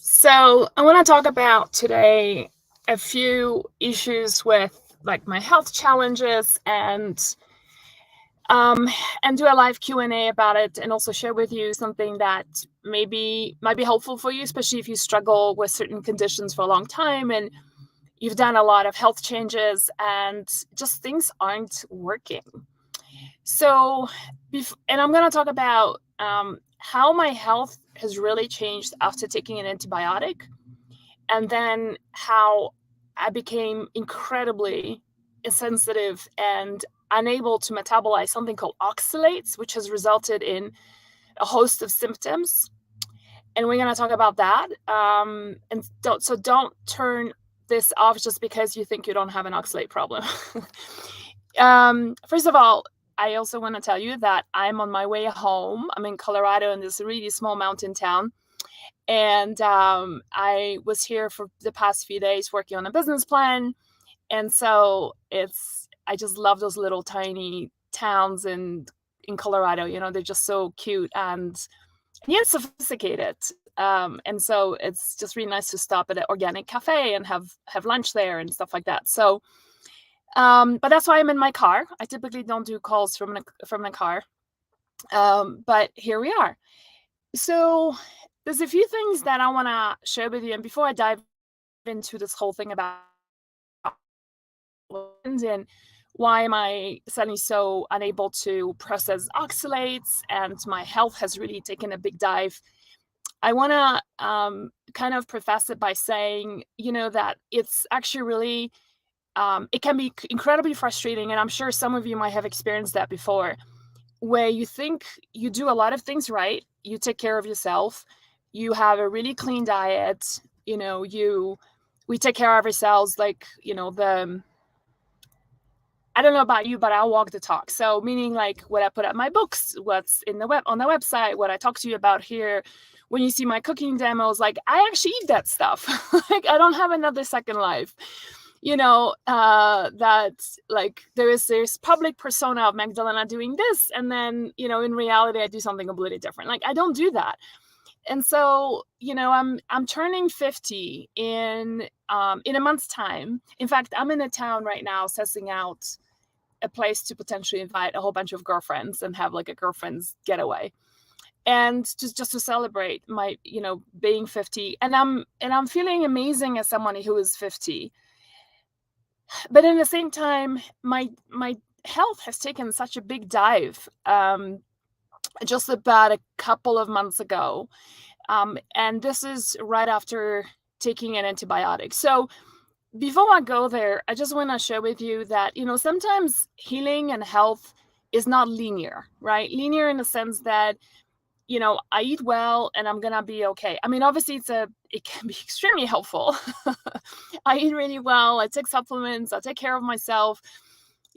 So, I want to talk about today a few issues with like my health challenges um and do a live Q&A about it, and also share with you something that maybe might be helpful for you, especially if you struggle with certain conditions for a long time and you've done a lot of health changes and just things aren't working. So, and I'm going to talk about how my health has really changed after taking an antibiotic, and then how I became incredibly insensitive and unable to metabolize something called oxalates, which has resulted in a host of symptoms. And we're going to talk about that. And don't turn this off just because you think you don't have an oxalate problem. First of all, I also want to tell you that I'm on my way home. I'm in Colorado, in this really small mountain town, and I was here for the past few days working on a business plan. And so I just love those little tiny towns in Colorado. They're just so cute and yet sophisticated. And so it's just really nice to stop at an organic cafe and have lunch there and stuff like that. So, but that's why I'm in my car. I typically don't do calls from the car. But here we are. So there's a few things that I want to share with you. And before I dive into this whole thing about and why am I suddenly so unable to process oxalates and my health has really taken a big dive, I want to kind of preface it by saying, that it's actually really, it can be incredibly frustrating. And I'm sure some of you might have experienced that before, where you think you do a lot of things right. You take care of yourself. You have a really clean diet. We take care of ourselves, like, I don't know about you, but I'll walk the talk. So meaning like what I put up my books, what's in the on the website, what I talk to you about here. When you see my cooking demos, like I actually eat that stuff. Like I don't have another second life. That like there's public persona of Magdalena doing this, and then in reality I do something completely different. Like I don't do that. And so I'm turning 50 in a month's time. In fact, I'm in a town right now assessing out a place to potentially invite a whole bunch of girlfriends and have like a girlfriend's getaway, and just to celebrate my being 50. And I'm feeling amazing as someone who is 50. But in the same time, my health has taken such a big dive, just about a couple of months ago, and this is right after taking an antibiotic. So before I go there, I just want to share with you that sometimes healing and health is not linear, right? Linear in the sense that I eat well and I'm gonna be okay. I mean, obviously it can be extremely helpful. I eat really well, I take supplements, I take care of myself,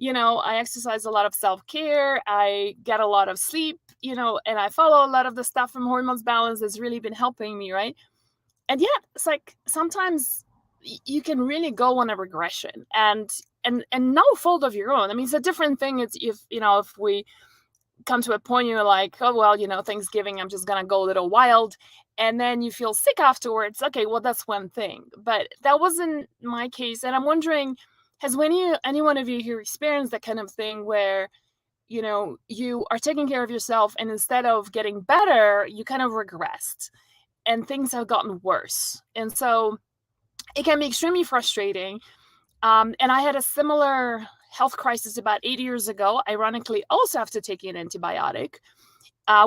I exercise a lot of self-care, I get a lot of sleep, and I follow a lot of the stuff from Hormones Balance that's really been helping me, right? And yet it's like sometimes you can really go on a regression, and no fault of your own. I mean, it's a different thing. It's if we come to a point you're like, oh well, Thanksgiving, I'm just gonna go a little wild, and then you feel sick afterwards. Okay, well, that's one thing, but that wasn't my case. And I'm wondering, has any one of you here experienced that kind of thing where you are taking care of yourself, and instead of getting better, you kind of regressed and things have gotten worse? And so it can be extremely frustrating. And I had a similar health crisis about 8 years ago, ironically, also after taking an antibiotic,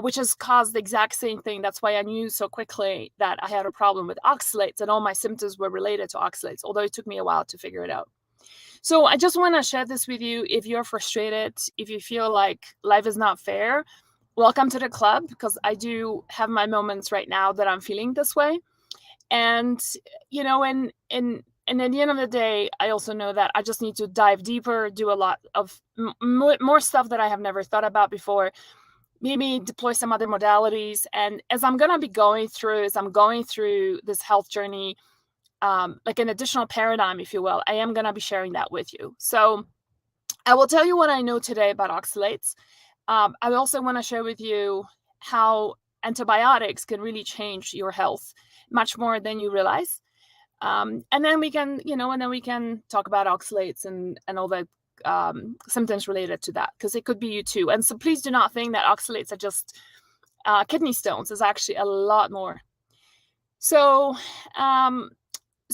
which has caused the exact same thing. That's why I knew so quickly that I had a problem with oxalates, and all my symptoms were related to oxalates, although it took me a while to figure it out. So I just want to share this with you. If you're frustrated, if you feel like life is not fair, welcome to the club, because I do have my moments right now that I'm feeling this way. And and at the end of the day, I also know that I just need to dive deeper, do a lot of more stuff that I have never thought about before, maybe deploy some other modalities. And as I'm going through this health journey, like an additional paradigm, if you will, I am going to be sharing that with you. So I will tell you what I know today about oxalates. I also want to share with you how antibiotics can really change your health much more than you realize. And then we can, talk about oxalates and all the symptoms related to that, because it could be you too. And so please do not think that oxalates are just kidney stones. There's actually a lot more. So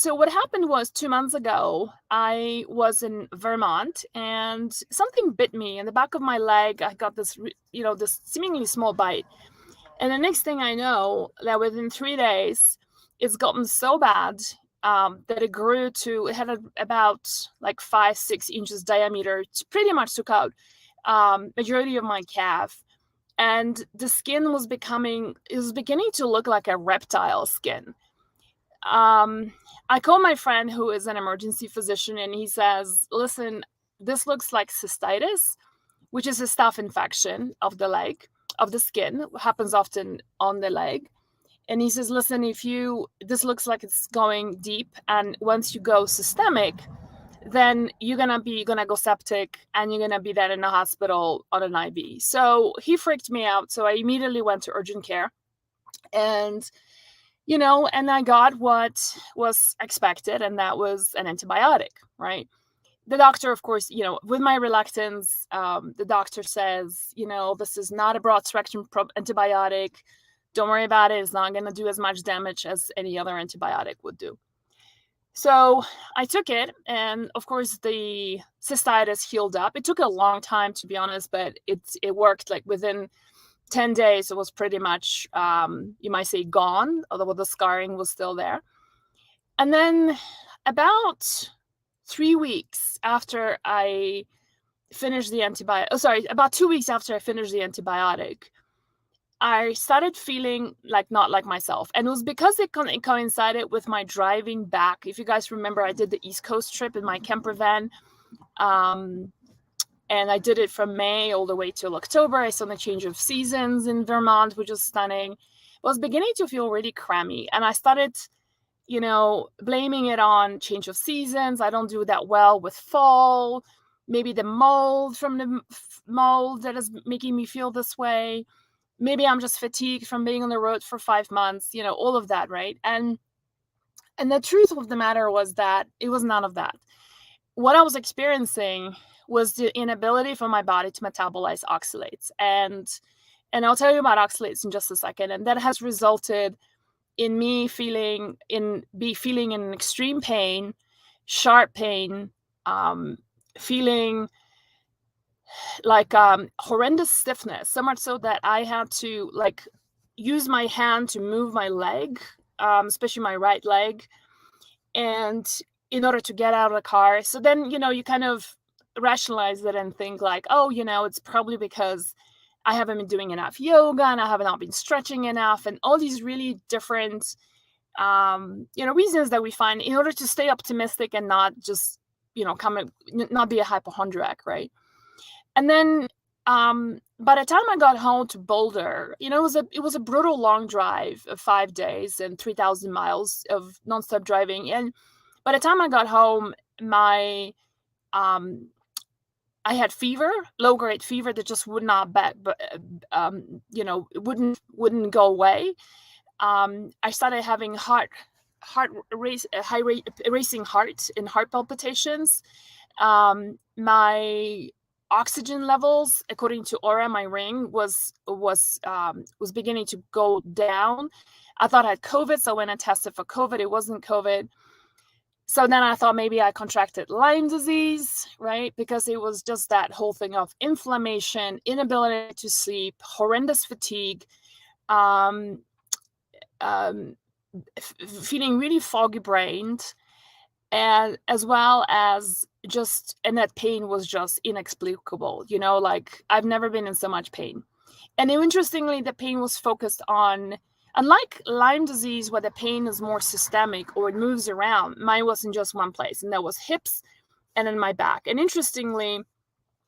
what happened was 2 months ago, I was in Vermont and something bit me in the back of my leg. I got this, this seemingly small bite. And the next thing I know, that within 3 days, it's gotten so bad that it had about like 5-6 inches diameter. It pretty much took out majority of my calf. And the skin was beginning to look like a reptile skin. I called my friend who is an emergency physician, and he says, listen, this looks like cystitis, which is a staph infection of the leg, of the skin. It happens often on the leg. And he says, listen, this looks like it's going deep, and once you go systemic, then you're gonna go septic, and you're gonna be then in the hospital on an IV. So he freaked me out. So I immediately went to urgent care, and and I got what was expected, and that was an antibiotic, right? The doctor, of course, with my reluctance, the doctor says, this is not a broad spectrum antibiotic. Don't worry about it. It's not going to do as much damage as any other antibiotic would do. So I took it, and of course the cystitis healed up. It took a long time, to be honest, but it worked. Like within 10 days, it was pretty much, you might say, gone, although the scarring was still there. And then about 3 weeks after I finished the antibiotic, about 2 weeks after I finished the antibiotic, I started feeling like not like myself. And it was because it coincided with my driving back. If you guys remember, I did the East Coast trip in my camper van. And I did it from May all the way till October. I saw the change of seasons in Vermont, which was stunning. I was beginning to feel really crammy. And I started, blaming it on change of seasons. I don't do that well with fall. Maybe the mold from the mold that is making me feel this way. Maybe I'm just fatigued from being on the road for 5 months, all of that, right? And the truth of the matter was that it was none of that. What I was experiencing was the inability for my body to metabolize oxalates. And I'll tell you about oxalates in just a second. And that has resulted in me feeling in extreme pain, sharp pain, feeling like horrendous stiffness, so much so that I had to use my hand to move my leg, especially my right leg, and in order to get out of the car. So then, you kind of rationalize it and think like, oh, it's probably because I haven't been doing enough yoga and I have not been stretching enough, and all these really different, reasons that we find in order to stay optimistic and not just, not be a hypochondriac, right? And then by the time I got home to Boulder, it was a brutal long drive of 5 days and 3,000 miles of nonstop driving. And by the time I got home, I had fever, low-grade fever that just would not wouldn't go away. I started having racing heart and heart palpitations. My oxygen levels, according to Aura, my ring, was beginning to go down. I thought I had COVID, so when I tested for COVID, it wasn't COVID. So then I thought maybe I contracted Lyme disease, right? Because it was just that whole thing of inflammation, inability to sleep, horrendous fatigue, feeling really foggy-brained, and as well as and that pain was just inexplicable. I've never been in so much pain. And interestingly, the pain was focused on, unlike Lyme disease, where the pain is more systemic or it moves around, mine was in just one place, and that was hips and in my back. And interestingly,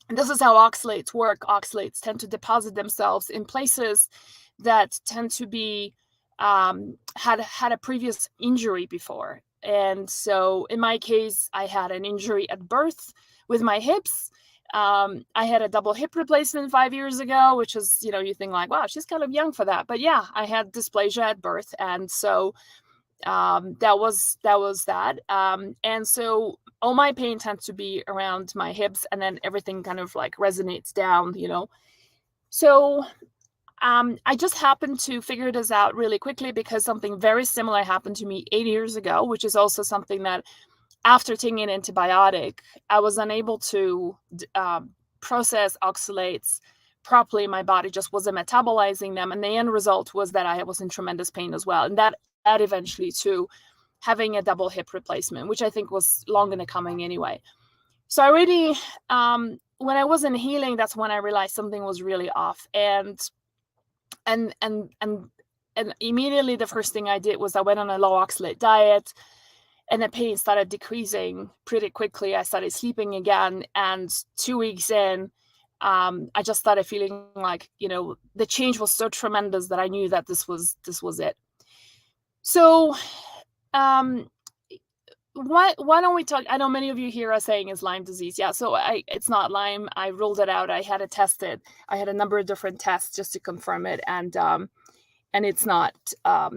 and this is how oxalates work. Oxalates tend to deposit themselves in places that tend to be had a previous injury before. And so in my case, I had an injury at birth with my hips. I had a double hip replacement 5 years ago, which is, you think like, wow, she's kind of young for that. But yeah, I had dysplasia at birth. And so that was that. And so all my pain tends to be around my hips, and then everything kind of like resonates down. So I just happened to figure this out really quickly because something very similar happened to me 8 years ago, which is also something that after taking an antibiotic, I was unable to process oxalates properly. My body just wasn't metabolizing them. And the end result was that I was in tremendous pain as well. And that eventually to having a double hip replacement, which I think was long in the coming anyway. So I already, when I wasn't healing, that's when I realized something was really off. And immediately the first thing I did was I went on a low oxalate diet, and the pain started decreasing pretty quickly. I started sleeping again, and 2 weeks in, I just started feeling like, the change was so tremendous that I knew that this was it. So why don't we talk? I know many of you here are saying it's Lyme disease. Yeah, so it's not Lyme. I ruled it out. I had it tested. I had a number of different tests just to confirm it, and it's not.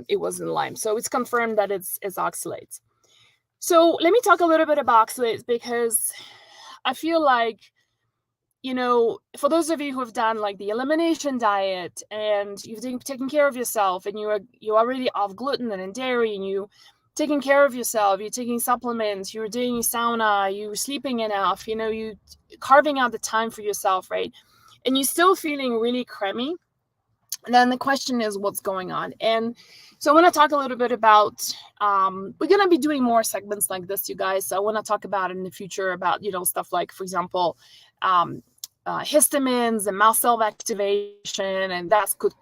It wasn't Lyme, so it's confirmed that it's oxalates. So let me talk a little bit about oxalates, because I feel like, for those of you who have done like the elimination diet and you've taken care of yourself, and you're already off gluten and dairy, and you taking care of yourself, you're taking supplements, you're doing sauna, you're sleeping enough, you carving out the time for yourself, right? And you're still feeling really crummy. And then the question is, what's going on? And so I want to talk a little bit about, we're going to be doing more segments like this, you guys. So I want to talk about in the future about, stuff like, for example, histamines and mast cell activation. And that could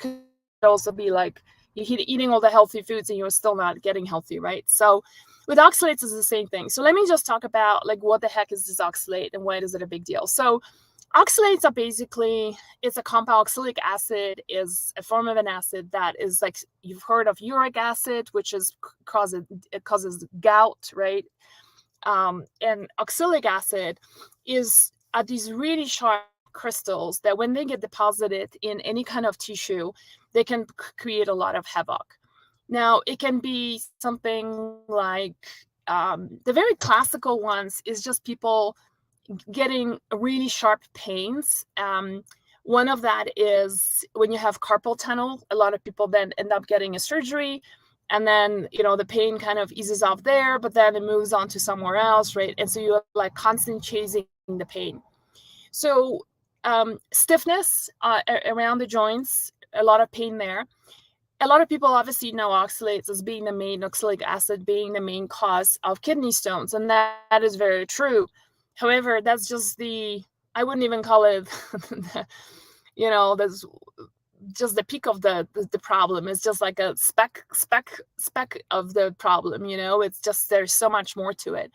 also be like you're eating all the healthy foods and you're still not getting healthy, right? So with oxalates, it's the same thing. So let me just talk about like what the heck is this oxalate and why is it a big deal? So oxalates are basically, it's a compound. Oxalic acid is a form of an acid that is like, you've heard of uric acid, which causes gout, right? And oxalic acid are these really sharp crystals that when they get deposited in any kind of tissue, they can create a lot of havoc. Now, it can be something like, the very classical ones is just people getting really sharp pains. One of that is when you have carpal tunnel. A lot of people then end up getting a surgery, and then the pain kind of eases off there, but then it moves on to somewhere else, right? And so you're like constantly chasing the pain. So stiffness around the joints, a lot of pain there. A lot of people obviously know oxalates as being oxalic acid being the main cause of kidney stones, and that is very true. However, that's just I wouldn't even call it, that's just the peak of the problem. It's just like a speck of the problem, it's just, there's so much more to it.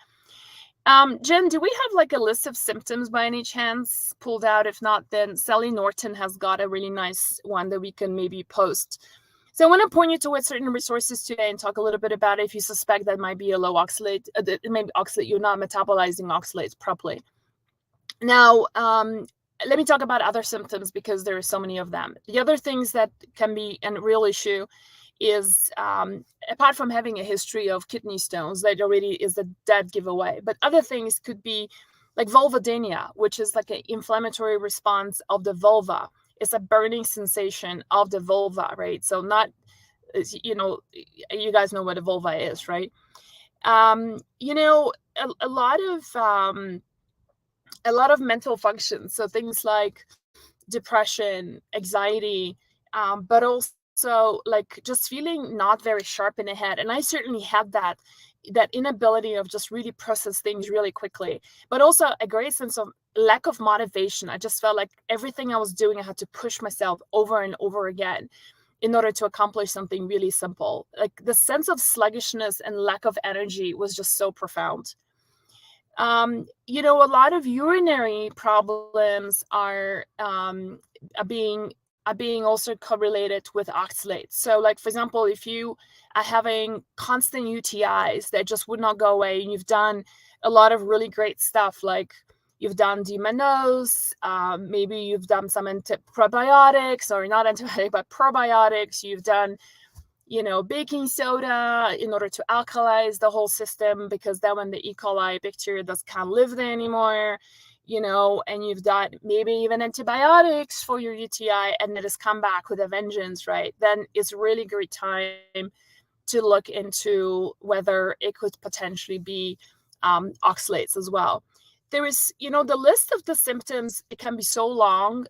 Jen, do we have like a list of symptoms by any chance pulled out? If not, then Sally Norton has got a really nice one that we can maybe post. So I want to point you towards certain resources today and talk a little bit about it if you suspect that might be a low oxalate, maybe oxalate, you're not metabolizing oxalates properly. Now, let me talk about other symptoms because there are so many of them. The other things that can be a real issue is, apart from having a history of kidney stones, that already is a dead giveaway. But other things could be like vulvodynia, which is like an inflammatory response of the vulva. It's a burning sensation of the vulva, right? So not, you guys know what a vulva is, right? A lot of mental functions. So things like depression, anxiety, but also like just feeling not very sharp in the head. And I certainly had that inability of just really process things really quickly, but also a great sense of lack of motivation. I just felt like everything I was doing, I had to push myself over and over again in order to accomplish something really simple. Like the sense of sluggishness and lack of energy was just so profound. A lot of urinary problems are being also correlated with oxalates. So like, for example, if you are having constant UTIs that just would not go away, and you've done a lot of really great stuff like you've done demonose, maybe you've done some probiotics, or not antibiotic, but probiotics. You've done, baking soda in order to alkalize the whole system, because then when the E. coli bacteria can't live there anymore, and you've got maybe even antibiotics for your UTI, and it has come back with a vengeance, right? Then it's a really great time to look into whether it could potentially be oxalates as well. There is, the list of the symptoms, it can be so long.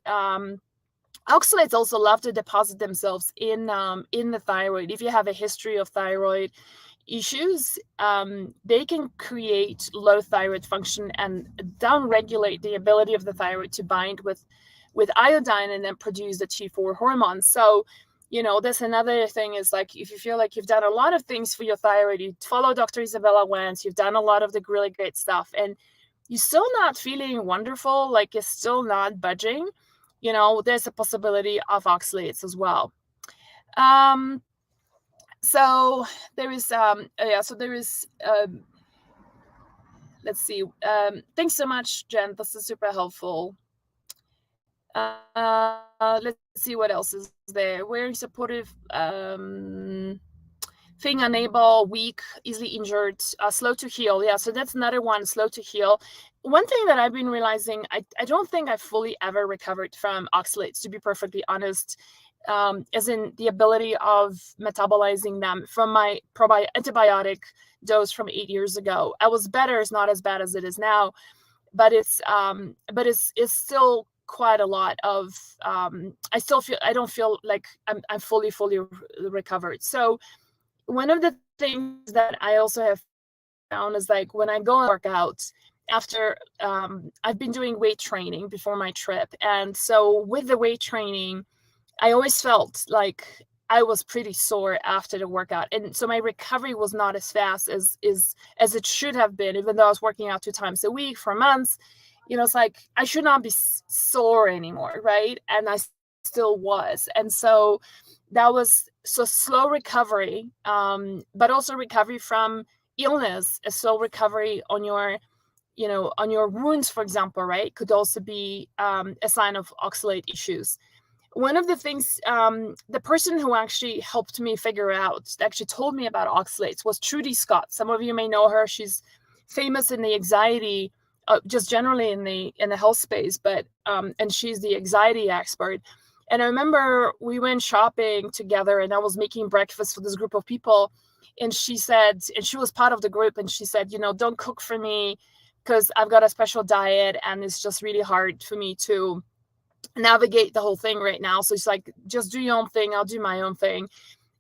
Oxalates also love to deposit themselves in the thyroid. If you have a history of thyroid issues, they can create low thyroid function and downregulate the ability of the thyroid to bind with iodine and then produce the T4 hormone. So, that's another thing, is like, if you feel like you've done a lot of things for your thyroid, you follow Dr. Isabella Wentz, you've done a lot of the really great stuff, and you're still not feeling wonderful, like you're still not budging, there's a possibility of oxalates as well. So there is, let's see. Thanks so much, Jen. This is super helpful. Let's see what else is there. Wearing supportive, feeling unable, weak, easily injured, slow to heal. Yeah, so that's another one, slow to heal. One thing that I've been realizing, I don't think I fully ever recovered from oxalates, to be perfectly honest, as in the ability of metabolizing them from my antibiotic dose from 8 years ago. I was better, it's not as bad as it is now, but it's still quite a lot of, I don't feel like I'm fully recovered. So one of the things that I also have found is, like, when I go and work out after, I've been doing weight training before my trip. And so with the weight training, I always felt like I was pretty sore after the workout. And so my recovery was not as fast as it should have been, even though I was working out 2 times a week for months. It's like, I should not be sore anymore, right? And I still was. And so that was slow recovery, but also recovery from illness, a slow recovery on your, on your wounds, for example, right? Could also be a sign of oxalate issues. One of the things, the person who actually helped me figure out, actually told me about oxalates, was Trudy Scott. Some of you may know her. She's famous in the anxiety, just generally in the health space, but and she's the anxiety expert. And I remember we went shopping together, and I was making breakfast for this group of people. And she said, and she was part of the group, and she said, don't cook for me because I've got a special diet and it's just really hard for me to navigate the whole thing right now. So it's like, just do your own thing, I'll do my own thing.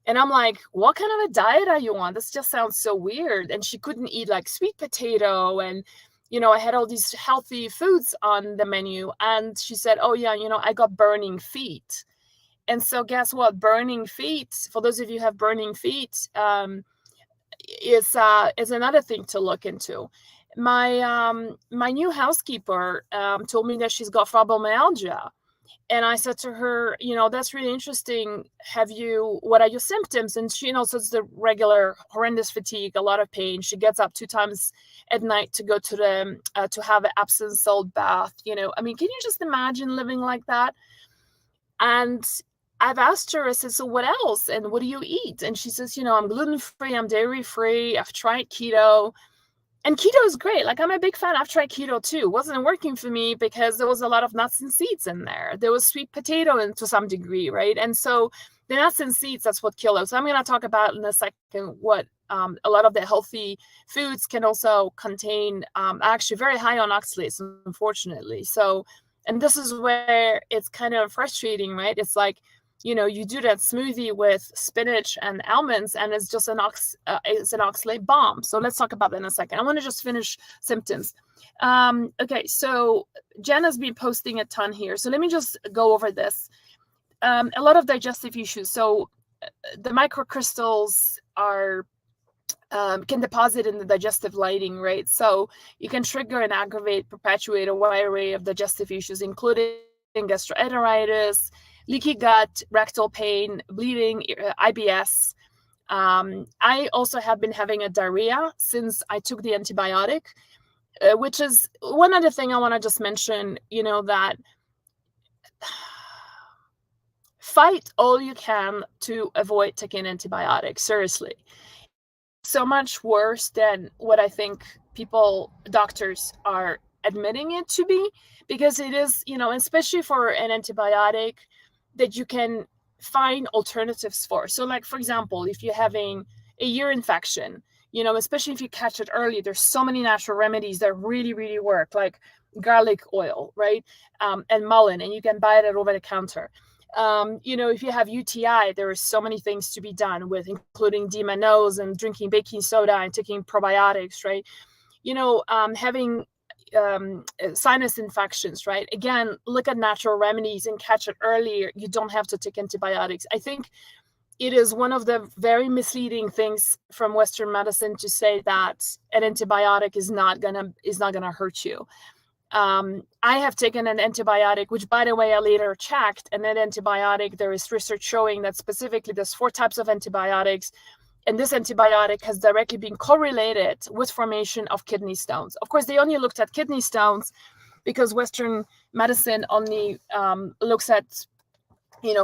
And I'm like, what kind of a diet are you on? This just sounds so weird. And she couldn't eat like sweet potato, and I had all these healthy foods on the menu. And she said, oh yeah, I got burning feet. And so guess what? Burning feet, for those of you who have burning feet, is another thing to look into. My new housekeeper told me that she's got fibromyalgia. And I said to her, that's really interesting. What are your symptoms? And she, so it's the regular horrendous fatigue, a lot of pain. She gets up 2 times at night to go to have an Epsom salt bath. Can you just imagine living like that? And I've asked her, I said, so what else? And what do you eat? And she says, I'm gluten-free, I'm dairy-free, I've tried keto. And keto is great. Like, I'm a big fan. I've tried keto too. It wasn't working for me because there was a lot of nuts and seeds in there. There was sweet potato to some degree, right? And so the nuts and seeds, that's what kills us. So I'm going to talk about in a second what a lot of the healthy foods can also contain, actually very high on oxalates, unfortunately. So, and this is where it's kind of frustrating, right? It's like, you do that smoothie with spinach and almonds, and it's just an oxalate bomb. So let's talk about that in a second. I want to just finish symptoms. Okay, so Jen has been posting a ton here. So let me just go over this. A lot of digestive issues. So the microcrystals can deposit in the digestive lining, right? So you can trigger and aggravate, perpetuate a wide array of digestive issues, including gastroenteritis, leaky gut, rectal pain, bleeding, IBS. I also have been having a diarrhea since I took the antibiotic. which is one other thing I want to just mention, that fight all you can to avoid taking antibiotics. Seriously. So much worse than what I think doctors are admitting it to be, because it is, especially for an antibiotic that you can find alternatives for. So like, for example, if you're having a ear infection, especially if you catch it early, there's so many natural remedies that really, really work, like garlic oil, right? And mullein, and you can buy it at over the counter. If you have UTI, there are so many things to be done with, including D-nose and drinking baking soda and taking probiotics, right? Having sinus infections, right? Again, look at natural remedies and catch it earlier. You don't have to take antibiotics. I think it is one of the very misleading things from Western medicine to say that an antibiotic is not gonna hurt you. I have taken an antibiotic, which, by the way, I later checked, and that antibiotic, there is research showing that specifically there's 4 types of antibiotics, and this antibiotic has directly been correlated with formation of kidney stones. Of course, they only looked at kidney stones because Western medicine only looks at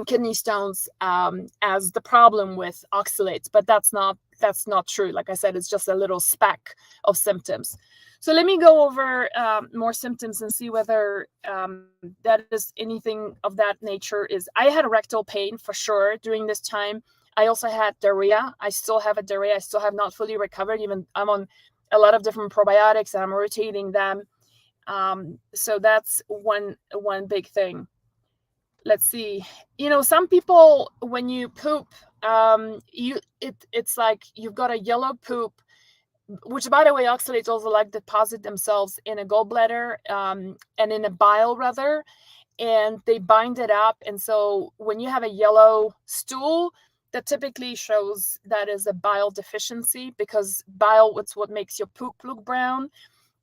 kidney stones as the problem with oxalates, but that's not true. Like I said, it's just a little speck of symptoms. So let me go over more symptoms and see whether that is anything of that nature. I had rectal pain for sure during this time. I also had diarrhea. I still have a diarrhea. I still have not fully recovered. Even I'm on a lot of different probiotics and I'm rotating them. So that's one big thing. Let's see. Some people, when you poop, it's like you've got a yellow poop, which, by the way, oxalates also like deposit themselves in a gallbladder and in a bile, rather, and they bind it up. And so when you have a yellow stool, that typically shows that is a bile deficiency, because bile is what makes your poop look brown.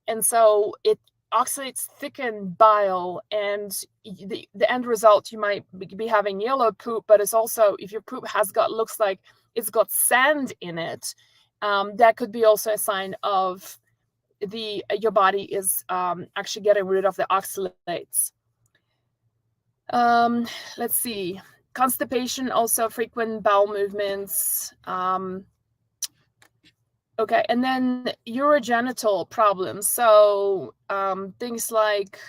And so oxalates thicken bile, and the end result, you might be having yellow poop, but it's also, if your poop looks like it's got sand in it, that could be also a sign of your body is actually getting rid of the oxalates. Let's see. Constipation, also frequent bowel movements. Okay, and then urogenital problems. So things like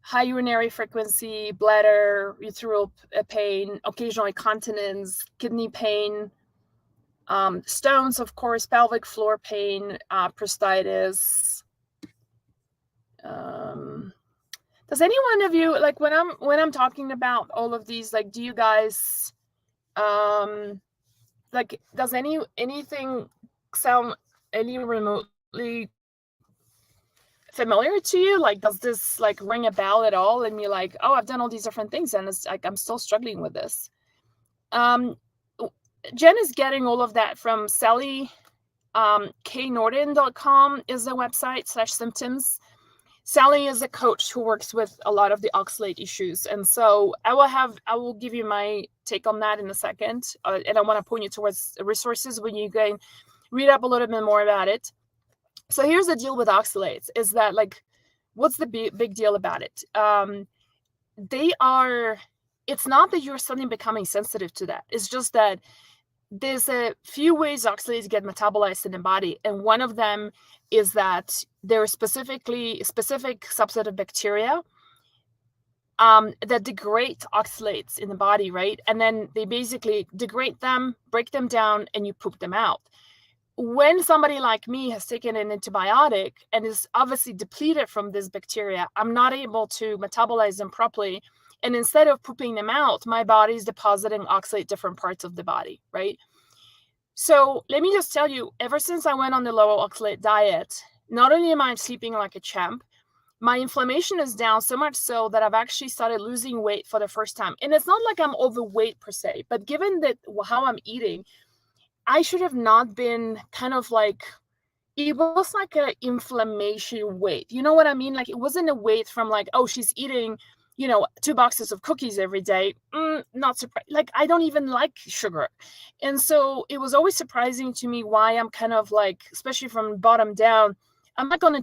high urinary frequency, bladder, urethral pain, occasional incontinence, kidney pain, stones, of course, pelvic floor pain, prostatitis. Does any one of you, like, when I'm talking about all of these, like, do you guys like, does anything sound any remotely familiar to you? Like, does this like ring a bell at all? And you're like, oh, I've done all these different things and it's like I'm still struggling with this. Jen is getting all of that from Sally. KNorton.com is the website /symptoms. Sally is a coach who works with a lot of the oxalate issues. And so I will give you my take on that in a second. And I want to point you towards resources when you can read up a little bit more about it. So here's the deal with oxalates, is that, like, what's the big deal about it? It's not that you're suddenly becoming sensitive to that. It's just that there's a few ways oxalates get metabolized in the body. And one of them is that there are specific subset of bacteria that degrade oxalates in the body, right? And then they basically degrade them, break them down, and you poop them out. When somebody like me has taken an antibiotic and is obviously depleted from this bacteria, I'm not able to metabolize them properly. And instead of pooping them out, my body is depositing oxalate different parts of the body, right? So let me just tell you, ever since I went on the low oxalate diet, not only am I sleeping like a champ, my inflammation is down so much so that I've actually started losing weight for the first time. And it's not like I'm overweight per se, but given that how I'm eating, I should have not been kind of like, it was like an inflammation weight. You know what I mean? Like, it wasn't a weight from like, oh, she's eating, 2 boxes of cookies every day. Not surprised. Like, I don't even like sugar. And so it was always surprising to me why I'm kind of like, especially from bottom down, I'm not going to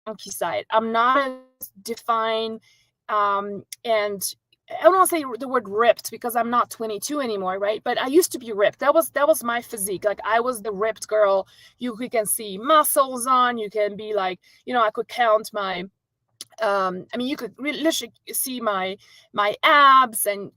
chunky side. I'm not as defined, and I don't want to say the word ripped because I'm not 22 anymore, right? But I used to be ripped. That was my physique. Like I was the ripped girl. You can see muscles on. You can be like, I could count my I mean, you could really literally see my abs, and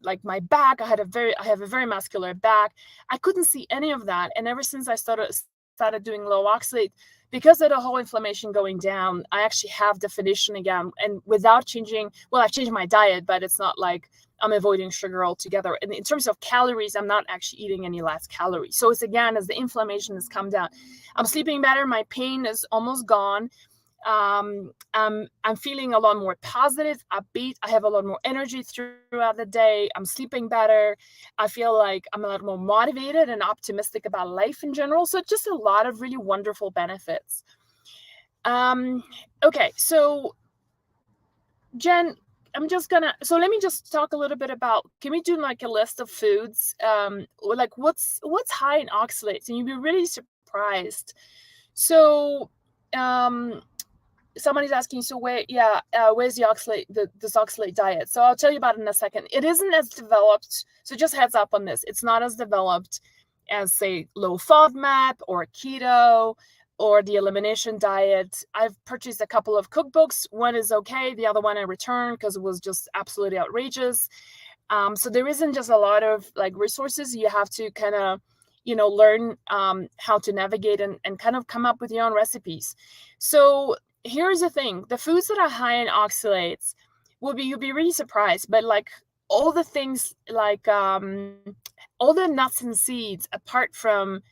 like my back. I have a very muscular back. I couldn't see any of that, and ever since I started doing low oxalate, because of the whole inflammation going down, I actually have definition again, and without changing. Well, I've changed my diet, but it's not like I'm avoiding sugar altogether. And in terms of calories, I'm not actually eating any less calories. So it's again, as the inflammation has come down, I'm sleeping better. My pain is almost gone. I'm feeling a lot more positive, upbeat. I have a lot more energy throughout the day. I'm sleeping better. I feel like I'm a lot more motivated and optimistic about life in general. So just a lot of really wonderful benefits. Okay, so Jen, so let me just talk a little bit about, can we do like a list of foods? Like what's high in oxalates? And you'd be really surprised. So, somebody's asking, so where's the this oxalate diet? So I'll tell you about it in a second. It isn't as developed, so just heads up on this. It's not as developed as, say, low FODMAP or keto or the elimination diet. I've purchased a couple of cookbooks. One is okay, the other one I returned because it was just absolutely outrageous. So there isn't just a lot of like resources. You have to kind of learn how to navigate and kind of come up with your own recipes. So here's the thing: the foods that are high in oxalates you'll be really surprised, but like all the things like all the nuts and seeds apart from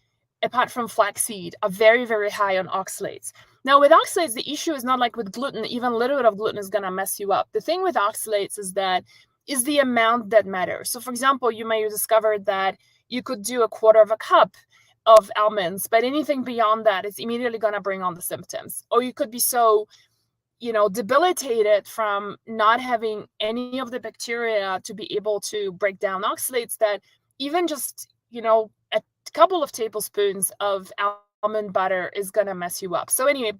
flaxseed are very, very high on oxalates. Now with oxalates, the issue is not like with gluten. Even a little bit of gluten is going to mess you up. The thing with oxalates is the amount that matters. So for example, you may have discovered that you could do a quarter of a cup of almonds, but anything beyond that is immediately going to bring on the symptoms. Or you could be so debilitated from not having any of the bacteria to be able to break down oxalates that even just a couple of tablespoons of almond butter is going to mess you up. So anyway,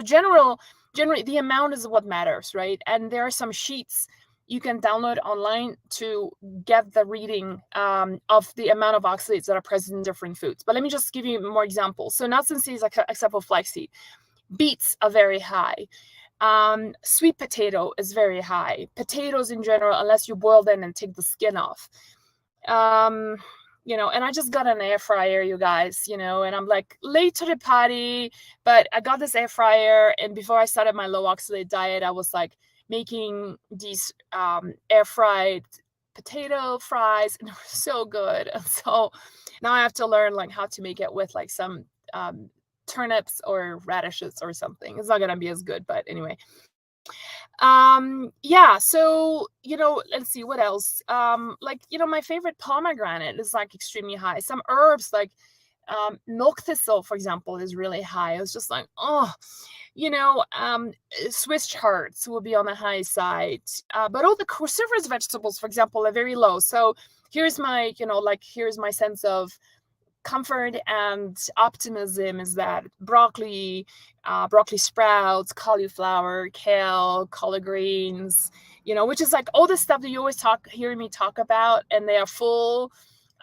generally the amount is what matters, right? And there are some sheets you can download online to get the reading of the amount of oxalates that are present in different foods. But let me just give you more examples. So nuts and seeds, except for flaxseed. Beets are very high. Sweet potato is very high. Potatoes in general, unless you boil them and take the skin off. And I just got an air fryer, you guys, and I'm like late to the party, but I got this air fryer. And before I started my low oxalate diet, I was like making these air fried potato fries, and they were so good. And so now I have to learn like how to make it with like some turnips or radishes or something. It's not gonna be as good, but anyway. So let's see what else. My favorite pomegranate is like extremely high. Some herbs like milk thistle, for example, is really high. It's just like, Swiss charts will be on the high side, but all the cruciferous vegetables, for example, are very low. So here's my sense of comfort and optimism is that broccoli sprouts, cauliflower, kale, collard greens, which is like all the stuff that you always hear me talk about, and they are full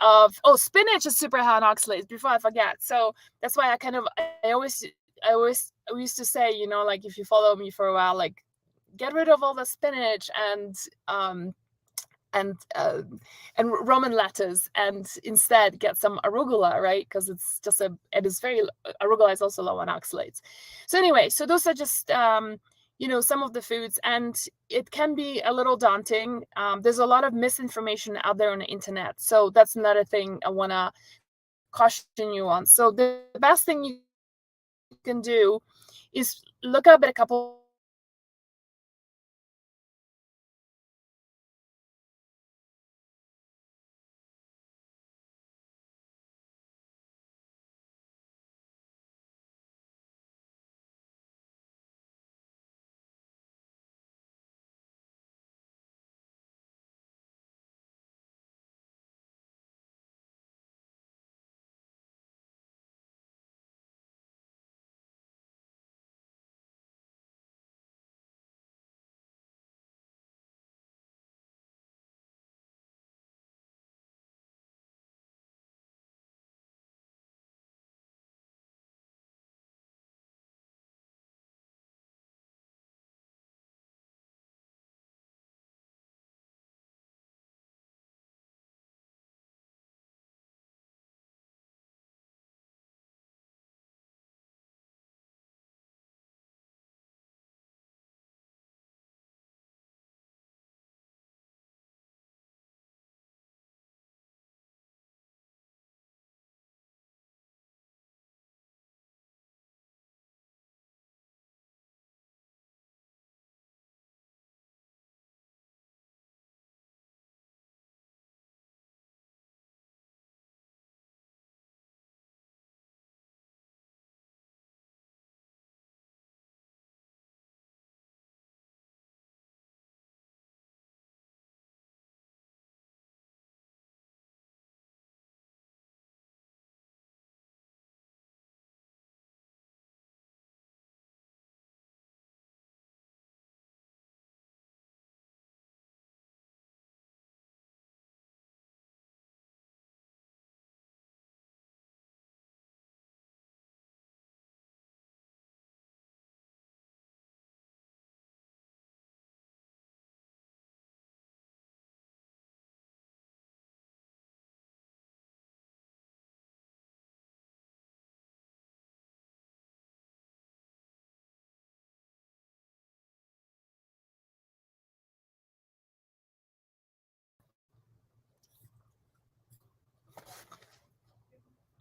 of spinach is super high in oxalates, before I forget. So that's why I used to say, like if you follow me for a while, like get rid of all the spinach and Roman lettuce, and instead get some arugula, right? Because arugula is also low on oxalates. So anyway, so those are just some of the foods, and it can be a little daunting. There's a lot of misinformation out there on the internet, so that's another thing I want to caution you on. So the best thing you can do is look up at a couple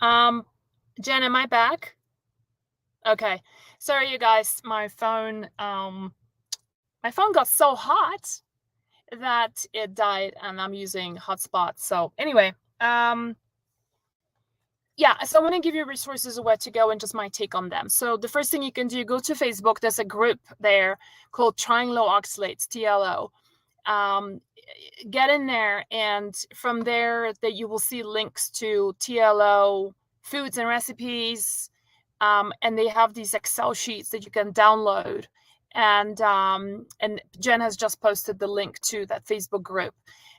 Um, Jen, am I back? Okay. Sorry, you guys. My phone got so hot that it died, and I'm using hotspot. So anyway, um, yeah. So I want to give you resources of where to go and just my take on them. So the first thing you can do, go to Facebook. There's a group there called Trying Low Oxalates (TLO). Um, get in there, and from there that you will see links to TLO foods and recipes, and they have these Excel sheets that you can download. And Jen has just posted the link to that Facebook group.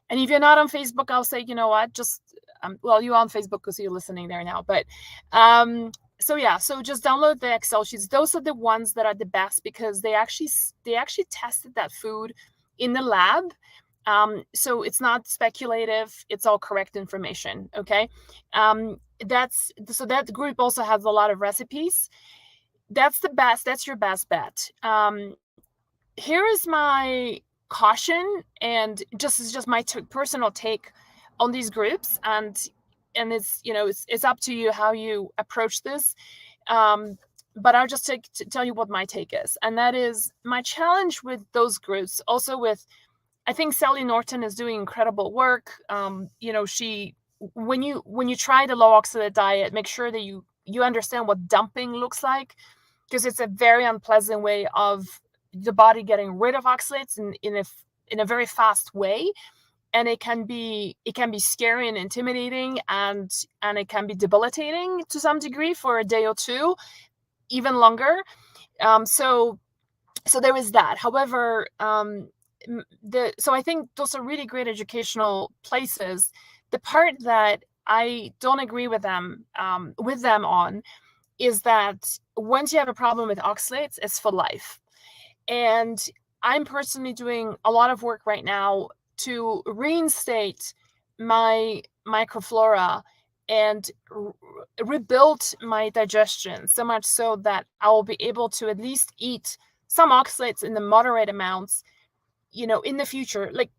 And if you're not on Facebook, I'll say, you know what, just well, you're on Facebook because you're listening there now. But so yeah, so just download the Excel sheets. Those are the ones that are the best because they actually tested that food in the lab. So it's not speculative, it's all correct information. Okay. That group also has a lot of recipes. That's your best bet. Here is my caution, and just my personal take on these groups, and it's, it's up to you how you approach this. But I'll just tell you what my take is, and that is my challenge with those groups. Also, with I think Sally Norton is doing incredible work. She when you try the low oxalate diet, make sure that you understand what dumping looks like, because it's a very unpleasant way of the body getting rid of oxalates in a very fast way, and it can be scary and intimidating, and it can be debilitating to some degree for a day or two, even longer. So there is that. However, so I think those are really great educational places. The part that I don't agree with them on is that once you have a problem with oxalates, it's for life. And I'm personally doing a lot of work right now to reinstate my microflora and rebuild my digestion, so much so that I will be able to at least eat some oxalates in the moderate amounts, in the future. Like,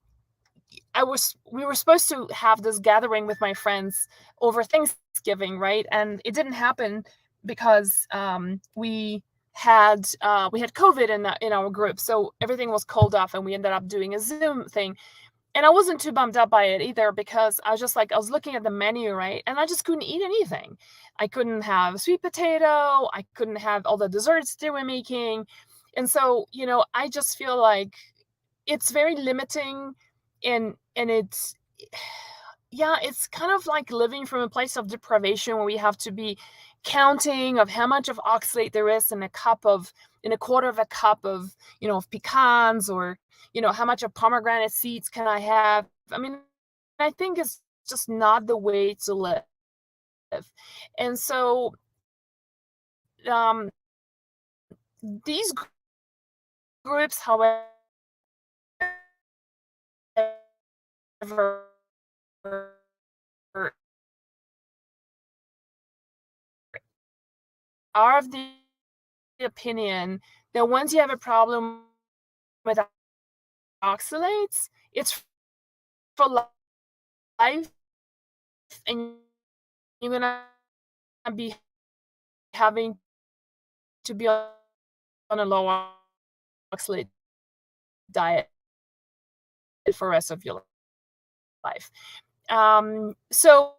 we were supposed to have this gathering with my friends over Thanksgiving, right? And it didn't happen because we had COVID in our group, so everything was called off, and we ended up doing a Zoom thing. And I wasn't too bummed up by it either, because I was looking at the menu, right? And I just couldn't eat anything. I couldn't have sweet potato. I couldn't have all the desserts they were making. And so, I just feel like it's very limiting, and it's yeah, it's kind of like living from a place of deprivation, where we have to be counting of how much of oxalate there is in a quarter of a cup of pecans, or how much of pomegranate seeds can I have. I mean, I think it's just not the way to live. And so these groups, however, are of the opinion that once you have a problem with oxalates, it's for life, and you're gonna be having to be on a low oxalate diet for the rest of your life. So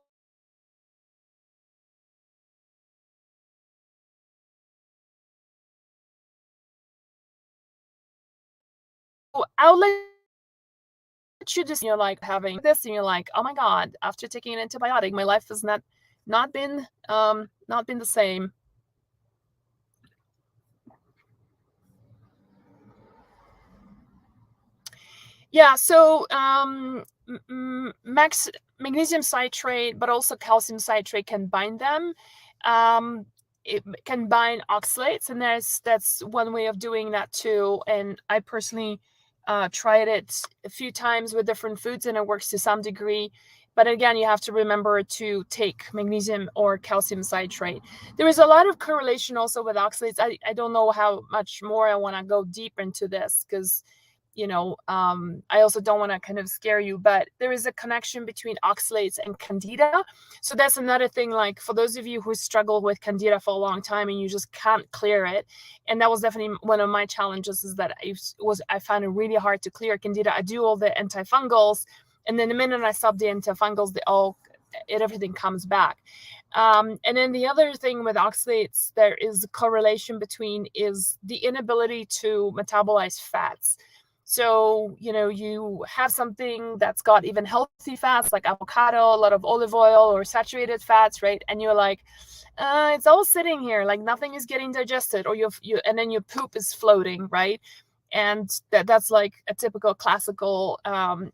I'll let you just, you're like having this, and you're like, oh my God, after taking an antibiotic, my life has not been the same. Yeah, so magnesium citrate, but also calcium citrate can bind them. It can bind oxalates, and that's one way of doing that too. And I personally tried it a few times with different foods, and it works to some degree. But again, you have to remember to take magnesium or calcium citrate. There is a lot of correlation also with oxalates. I don't know how much more I want to go deep into this, because I also don't want to kind of scare you, but there is a connection between oxalates and candida. So that's another thing, like for those of you who struggle with candida for a long time and you just can't clear it. And that was definitely one of my challenges, is that I found it really hard to clear candida. I do all the antifungals, and then the minute I stop the antifungals, everything comes back. And then the other thing with oxalates, there is a correlation between is the inability to metabolize fats. So, you have something that's got even healthy fats like avocado, a lot of olive oil or saturated fats, right? And you're like, it's all sitting here, like nothing is getting digested, or and then your poop is floating, right? And that's like a typical classical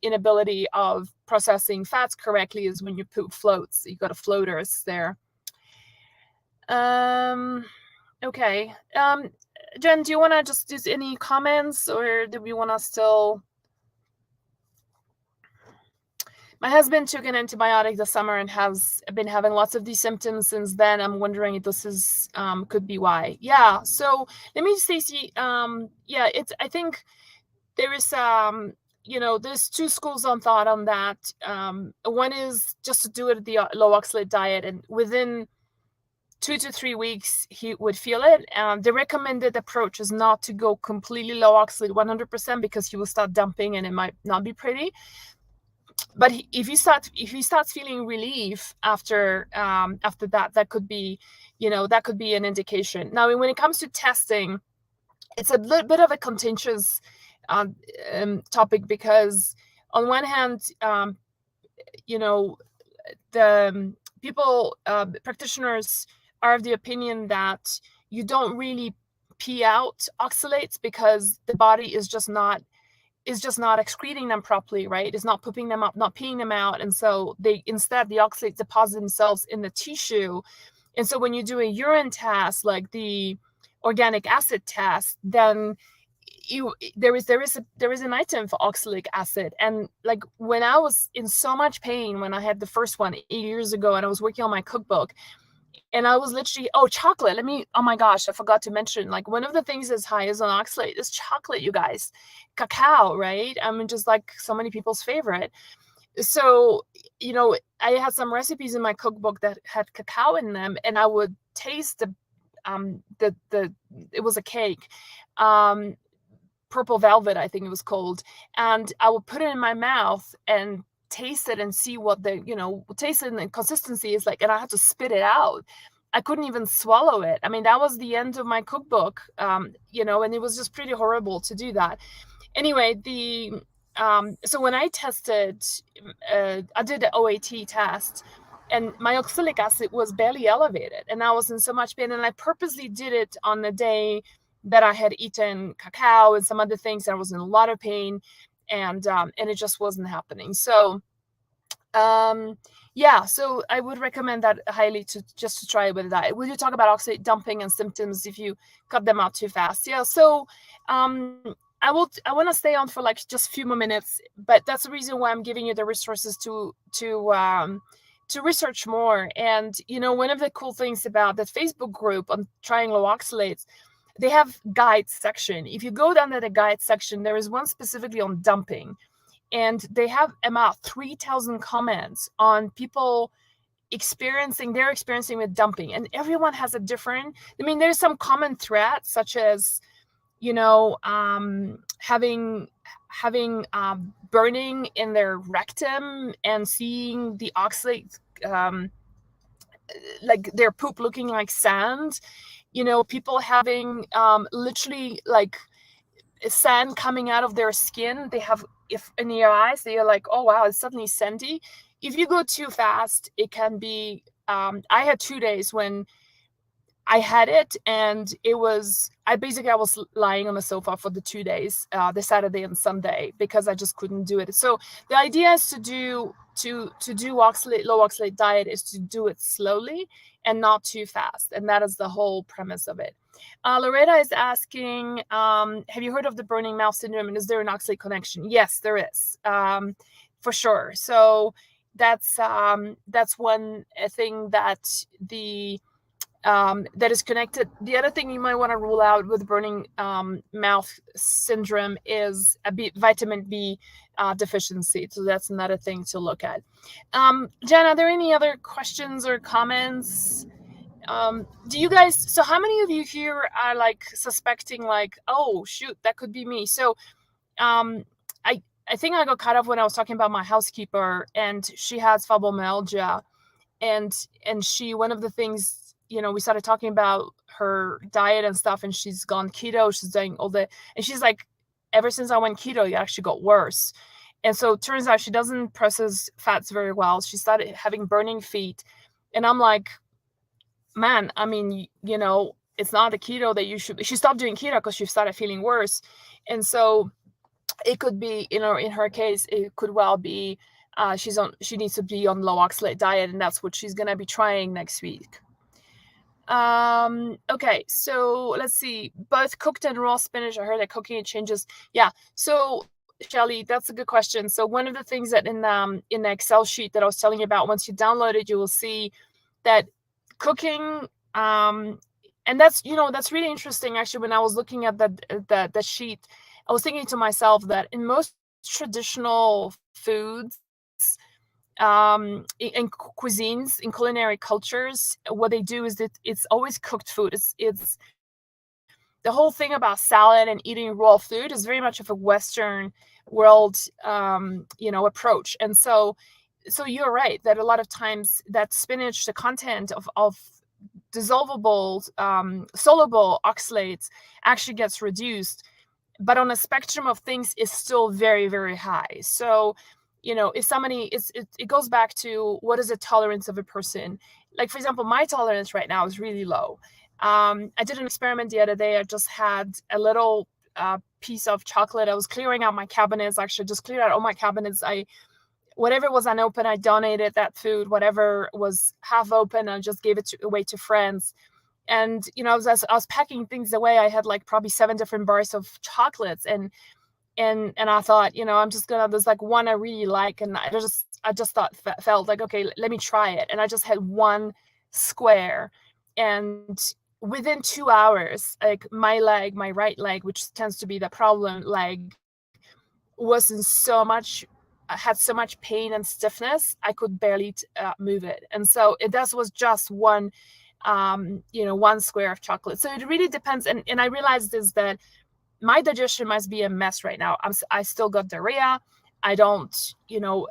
inability of processing fats correctly, is when your poop floats. You got floaters there. Okay. Jen, do you want to just do any comments, or do we want to still? My husband took an antibiotic this summer and has been having lots of these symptoms since then. I'm wondering if this is could be why. Yeah. So let me, Stacey. I think there is there's two schools of thought on that. One is just to do it at the low oxalate diet, and within 2 to 3 weeks he would feel it. The recommended approach is not to go completely low oxalate 100%, because he will start dumping and it might not be pretty. But if he starts feeling relief after that could be an indication. Now, when it comes to testing, it's a little bit of a contentious topic, because on one hand, the people, practitioners, are of the opinion that you don't really pee out oxalates because the body is just not excreting them properly, right? It's not pooping them up, not peeing them out. And so the oxalates deposit themselves in the tissue. And so when you do a urine test, like the organic acid test, then there is an item for oxalic acid. And like when I was in so much pain when I had the first one 8 years ago, and I was working on my cookbook, and I was literally, chocolate. Oh my gosh, I forgot to mention, like one of the things that's high is on oxalate is chocolate, you guys. Cacao, right? I mean, just like so many people's favorite. So, I had some recipes in my cookbook that had cacao in them, and I would taste it was a cake, purple velvet, I think it was called. And I would put it in my mouth and taste it and see what taste it and consistency is like, and I had to spit it out. I couldn't even swallow it. I mean, that was the end of my cookbook, and it was just pretty horrible to do that. Anyway, so when I tested, I did the OAT test, and my oxalic acid was barely elevated, and I was in so much pain. And I purposely did it on the day that I had eaten cacao and some other things, and I was in a lot of pain, and it just wasn't happening. So so I would recommend that highly, to try it with that. Will you talk about oxalate dumping and symptoms if you cut them out too fast? Yeah. So I want to stay on for like just a few more minutes, but that's the reason why I'm giving you the resources to research more. And one of the cool things about that Facebook group on trying low oxalates, they have guides section. If you go down to the guide section, there is one specifically on dumping, and they have about 3,000 comments on people experiencing with dumping, and everyone has a different. I mean, there's some common threats, such as having burning in their rectum and seeing the oxalate, like their poop looking like sand. People having literally like sand coming out of their skin. They have, if in your eyes, they are like, oh wow, it's suddenly sandy. If you go too fast, it can be. I had 2 days when I had it, and I was lying on the sofa for the 2 days, the Saturday and Sunday, because I just couldn't do it. So the idea is to do low oxalate diet is to do it slowly and not too fast, and that is the whole premise of it. Loretta is asking, have you heard of the burning mouth syndrome, and is there an oxalate connection? Yes, there is, for sure. So that's one thing that that is connected. The other thing you might want to rule out with burning mouth syndrome is vitamin B deficiency. So that's another thing to look at. Jen, are there any other questions or comments? Do you guys, so how many of you here are like suspecting like, oh shoot, that could be me? So um, I think I got caught up when I was talking about my housekeeper, and she has fibromyalgia, and she, one of the things, we started talking about her diet and stuff, and she's gone keto, she's doing all the, and she's like, ever since I went keto, it actually got worse. And so it turns out she doesn't process fats very well. She started having burning feet, and I'm like, man, I mean, it's not the keto that you should. She stopped doing keto because she started feeling worse. And so it could be, in her case, it could well be she needs to be on low oxalate diet, and that's what she's gonna be trying next week. Okay, so let's see. Both cooked and raw spinach, I heard that cooking it changes. Yeah, so Shelly, that's a good question. So one of the things that in the Excel sheet that I was telling you about, once you download it, you will see that cooking, and that's really interesting. Actually, when I was looking at the sheet, I was thinking to myself that in most traditional foods, in cuisines, in culinary cultures, what they do is that it's always cooked food. It's the whole thing about salad and eating raw food is very much of a Western world, approach. And so you're right that a lot of times that spinach, the content of dissolvable, soluble oxalates actually gets reduced, but on a spectrum of things is still very, very high. So, if somebody it goes back to what is the tolerance of a person. Like, for example, my tolerance right now is really low. I did an experiment the other day. I just had a little piece of chocolate. I was clearing out my cabinets, actually just cleared out all my cabinets. Whatever was unopened, I donated that food. Whatever was half open, I just gave it away to friends. And as I was packing things away, I had like probably 7 different bars of chocolates, and I thought, I'm just gonna, there's like one I really like, and I just felt like, okay, let me try it. And I just had one square, and within 2 hours, like my right leg, which tends to be the problem leg, had so much pain and stiffness, I could barely move it. And so that was just one square of chocolate. So it really depends. And I realized is that my digestion must be a mess right now. I still got diarrhea. I don't,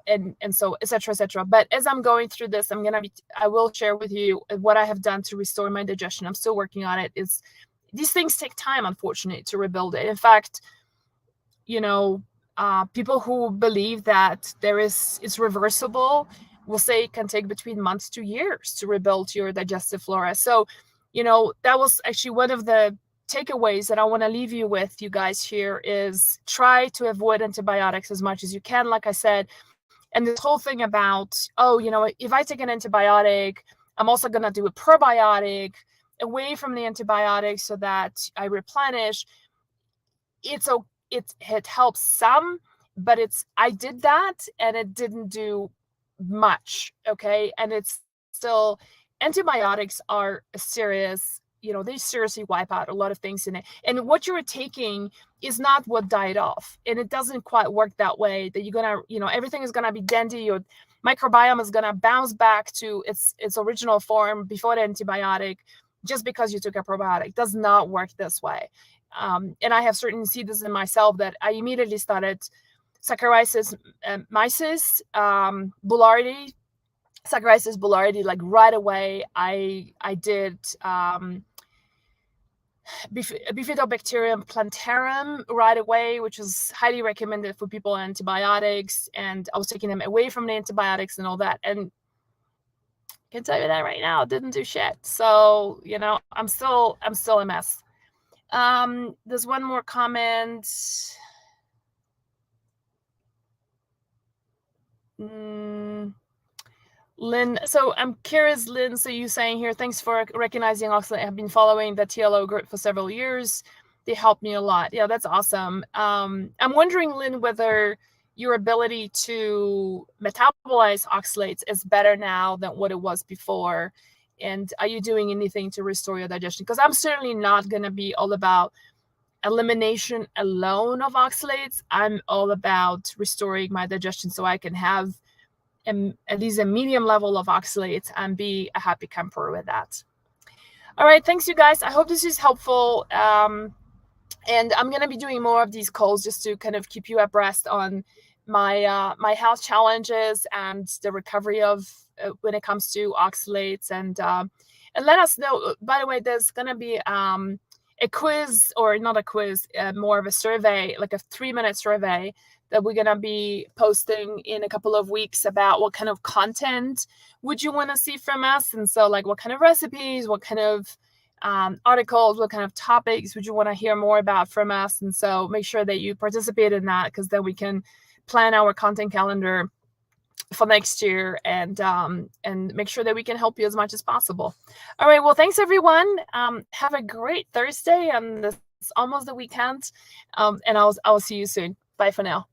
and so et cetera. But as I'm going through this, I will share with you what I have done to restore my digestion. I'm still working on it. These things take time, unfortunately, to rebuild it. In fact, people who believe that it's reversible will say it can take between months to years to rebuild your digestive flora. So, that was actually one of the takeaways that I want to leave you with, you guys, here is try to avoid antibiotics as much as you can, like I said. And this whole thing about, if I take an antibiotic, I'm also going to do a probiotic away from the antibiotic so that I replenish. It helps some, but I did that and it didn't do much. Okay. And it's still, antibiotics are serious, they seriously wipe out a lot of things in it. And what you're taking is not what died off. And it doesn't quite work that way, that you're going to, everything is going to be dandy. Your microbiome is going to bounce back to its original form before the antibiotic just because you took a probiotic. It does not work this way. And I have certainly seen this in myself, that I immediately started Saccharomyces myces, Saccharomyces boulardii, like right away. I did Bifidobacterium plantarum right away, which is highly recommended for people on antibiotics. And I was taking them away from the antibiotics and all that. And I can tell you that right now, it didn't do shit. So, I'm still a mess. There's one more comment. Lynn, so I'm curious, Lynn, so you saying here, thanks for recognizing oxalate. I have been following the TLO group for several years. They helped me a lot. Yeah, that's awesome. I'm wondering, Lynn, whether your ability to metabolize oxalates is better now than what it was before. And are you doing anything to restore your digestion? Because I'm certainly not going to be all about elimination alone of oxalates. I'm all about restoring my digestion so I can have at least a medium level of oxalates and be a happy camper with that. All right, thanks you guys. I hope this is helpful. And I'm going to be doing more of these calls just to kind of keep you abreast on my health challenges and the recovery of when it comes to oxalates. And let us know. By the way, there's going to be a quiz, or not a quiz, more of a survey, like a 3-minute survey that we're going to be posting in a couple of weeks about what kind of content would you want to see from us. And so like what kind of recipes, what kind of articles, what kind of topics would you want to hear more about from us. And so make sure that you participate in that, because then we can plan our content calendar for next year and make sure that we can help you as much as possible. All right. Well, thanks everyone. Have a great Thursday, and it's almost the weekend. And I'll see you soon. Bye for now.